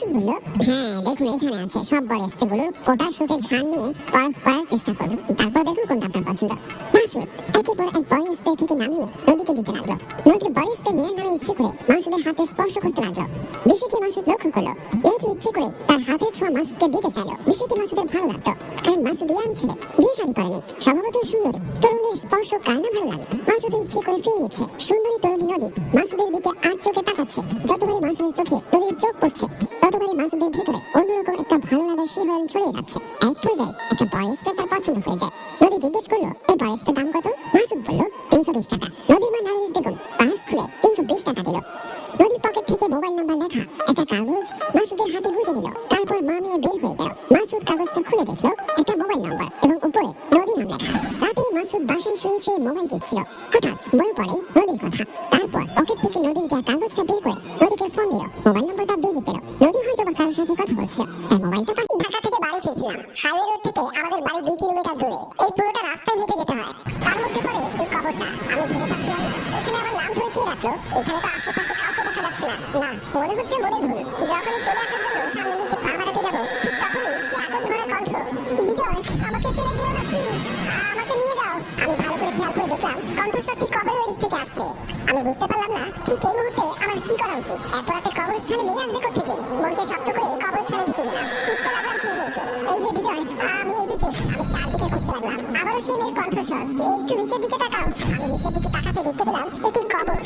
মাসুদ বলল, হ্যাঁ দেখুন এখানে আছে সব বডি স্প্রেগুলোর কোটা সুখের ঘ্রাণ নিয়ে পার্ক করার চেষ্টা করুন, তারপর দেখুন কোনটা আপনার পছন্দ। মাসুদ একের পর এক বডি স্প্রে থেকে নামিয়ে নদীকে দিতে লাগলো। নদীর বডি স্প্রে নেওয়ার নামে ইচ্ছে করে মাসুদের হাতে স্পর্শ করতে লাগলো। বিষয়টি মাসুদ লক্ষ্য করলো। মেয়েটি ইচ্ছে করে তার হাতের ছোঁয়া মাসুদকে দিতে চাইলো। বিষয়টি মাসুদের ভালো লাগলো, কারণ মাসুদ ইয়াং ছেলে, বিয়ে শাদী করেনি, স্বভাবতই সুন্দরী। তরুণীর স্পর্শ কার না ভালো লাগে। মাসুদ ইচ্ছে করে ফিরে নিচ্ছে। সুন্দরী তরুণী নদী মাসুদের দিকে আর চোখে তাকাচ্ছে। যতবারই মাসুদের চোখে নদীর চোখ পড়ছে, ততবারই মাসুদের ভেতরে অন্যরকম একটা ভালো লাগার শিহরণ ছড়িয়ে যাচ্ছে। এক পর্যায়ে একটা বডি স্প্রে তার পছন্দ হয়ে যায়। নদী জিজ্ঞেস করলো, এই বডি স্প্রের দাম কত? মাসুদ বলল, 320 টাকা। নদীর মা নারিজ বেগম পার্স খুলে 320 টাকা দিল। নদীর পকেট থেকে মোবাইল নাম্বার লেখা একটা কাগজ মাসুদের হাতে গুঁজে দিল। তারপর মা মেয়ে বের হয়ে গেল। মাসুদ কাগজটা খুলে দেখলো একটা মোবাইল নাম্বার এবং উপরে নদী নাম লেখা। রাতে মাসুদ বাসায় শুয়ে শুয়ে মোবাইল টিপছিল। হঠাৎ মনে পড়ে নদীর কথা। তারপর পকেট থেকে নদীর দেওয়া কাগজটা বের করে নদীকে ফোন দিল। মোবাইল নাম্বারটা বেজে পেল। নদী হয়তো বা কারোর সাথে কথা বলছিল, তাই মোবাইলটা ঢাকা থেকে বাড়ি ফিরছিলাম। হাইওয়ে রোড থেকে আমাদের বাড়ি 2 কিলোমিটার দূরে। এই পুরোটা রাস্তায় হেঁটে যেতে হয়। তার মধ্যে পড়ে এই কবরটা। আমি ভেবে পাচ্ছিলাম এখানে আমার নাম ধরে কে রাখলো। এখানে তো আশেপাশে কাউকে দেখা যাচ্ছে না। না, মনে হচ্ছে মনের ভুল। যখনই চলে আসার জন্য সামনের দিকে পা বাড়াতে যাবো, ঠিক তখনই সে আকুতি ভরা কণ্ঠ, বিজয় আমাকে ফেলে দিও না প্লিজ, আমাকে নিয়ে যাও। আমি ভালো করে খেয়াল করে দেখলাম কণ্ঠস্বরটি কবরের দিক থেকে আসছে। আমি বুঝতে পারলাম না ঠিক এই মুহূর্তে আমার কি করা উচিত। এত রাতে কবরস্থানে মেয়ে আসবে কোত্থেকে? মনকে শক্ত করে কবরস্থানের দিকে গেলাম। খুঁজতে লাগলাম সেই মেয়েকে। এই যে বিজয়, আমি এইদিকে। আমি চারদিকে খুঁজতে লাগলাম। আবারও সেই মেয়ের কণ্ঠস্বর, একটু নিচের দিকে তাকাও। আমি নিচের দিকে তাকাতে দেখতে পেলাম এটি কবর।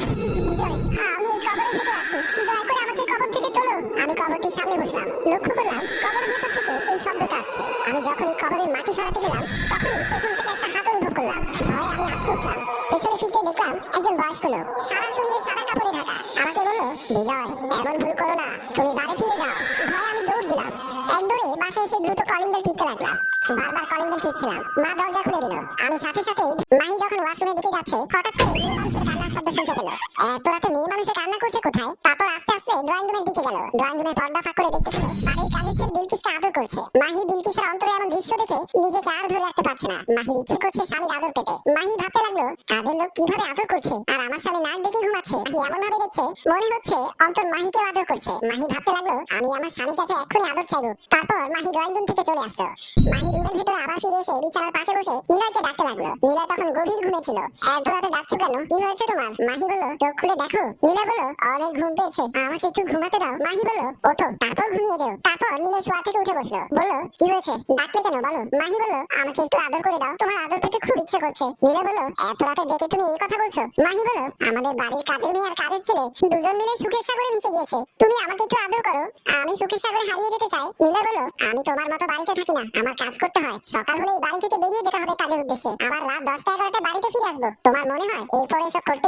বিজয়, আমি এই কবরের ভেতর আছি, দয়া করে আমাকে কবর থেকে তোলো। আমি কবরটির সামনে বসলাম। লক্ষ্য করলাম কবরের ভেতর থেকে এই শব্দটা আসছে। আমি যখনই কবরের মাটি সরাতে গেলাম, তখনই পেছন থেকে একটা হাত অনুভব করলাম। ভয়ে আমি আটকে উঠলাম। পেছনে ফিরতে দেখলাম একজন বয়স্ক লোক, সারা শরীরে সাদা কাপড়ে ঢাকা। আমাকে বললো, বিজয় এমন ভুল করো না, তুমি বাড়ি ফিরে যাও। ভয়ে আমি দৌড় দিলাম। এক দৌড়ে বাসায় এসে দ্রুত কলিং বেল টিপতে লাগলাম। বারবার কলিং বেল টিপছিলাম। মা দরজা খুলে দিল। আমি সাথে সাথে মাহি যখন ওয়াশরুমের দিকে যাচ্ছে, হঠাৎ করে মেয়ে মানুষের কান্নার শব্দ শুনতে পেল। এত রাতে মেয়ে মানুষের কান্না করছে কোথায়? তারপর আস্তে আস্তে ড্রয়িং রুমের দিকে গেল। ড্রয়িং রুমের পর্দা ফাঁক করে দেখতেছিল বাড়ির কাজের ছেলে বিলকিসকে আদর করছে। মাহি বিলকিসের অন্তরে এমন দৃশ্য দেখে নিজেকে আর ধরে রাখতে পারছে না। মাহির ইচ্ছে করছে স্বামীর আদর পেতে। মাহি ভাবতে লাগলো, কাজের লোক কিভাবে আদর করছে আর আমার স্বামী নাক ডেকে ঘুমাচ্ছে। মাহি এমন ভাবে দেখছে মনে হচ্ছে অন্তর মাহিকেও আদর করছে। মাহি ভাবতে লাগলো, আমি আমার স্বামীর কাছে এক্ষুনি আদর চাইবো। তারপর মাহি ড্রয়িং রুম থেকে চলে আসলো। মাহি রুমের ভিতরে আবার ফিরে এসে বিছানার পাশে বসে নিলয়কে ডাকতে লাগলো। নিলয় তখন গভীর ঘুমে ছিল। এত রাতে ডাকছো কেন? কি হয়েছে তোমার? মাহি বলল, চোখ খুলে দেখো। নিলয় বলল, অনেক ঘুম পেয়েছে, আমাকে একটু ঘুমাতে দাও। মাহি বলল, ওঠো, তারপর ঘুমিয়ে যাও। তারপর নিলয় শোয়া থেকে উঠে বসলো। বলল, কি হয়েছে, ডাকলে কেন বলো? মাহি বলল, আমাকে একটু আদর করে দাও, তোমার আদর পেতে খুব ইচ্ছে করছে। নিলয় বলল, এত রাতে ডেকে তুমি এই কথা বলছো? মাহি বলল, আমাদের বাড়ির কাজের মেয়ে আর কাজের ছেলে দুজন মিলে সুখের সাগরে মিশে গিয়েছে। তুমি আমাকে একটু আদর করো, আমি সুখের সাগরে হারিয়ে যেতে চাই। নিলয় বলল, আমি তোমার মতো বাড়িতে থাকি না, আমার কাজ করতে হয়। সকাল হলেই বাড়ি থেকে বেরিয়ে যেতে হবে কাজের উদ্দেশ্যে। আবার রাত 10টা 11টা বাড়িতে ফিরে আসবো। তোমার মনে হয় এরপরে এসব করতে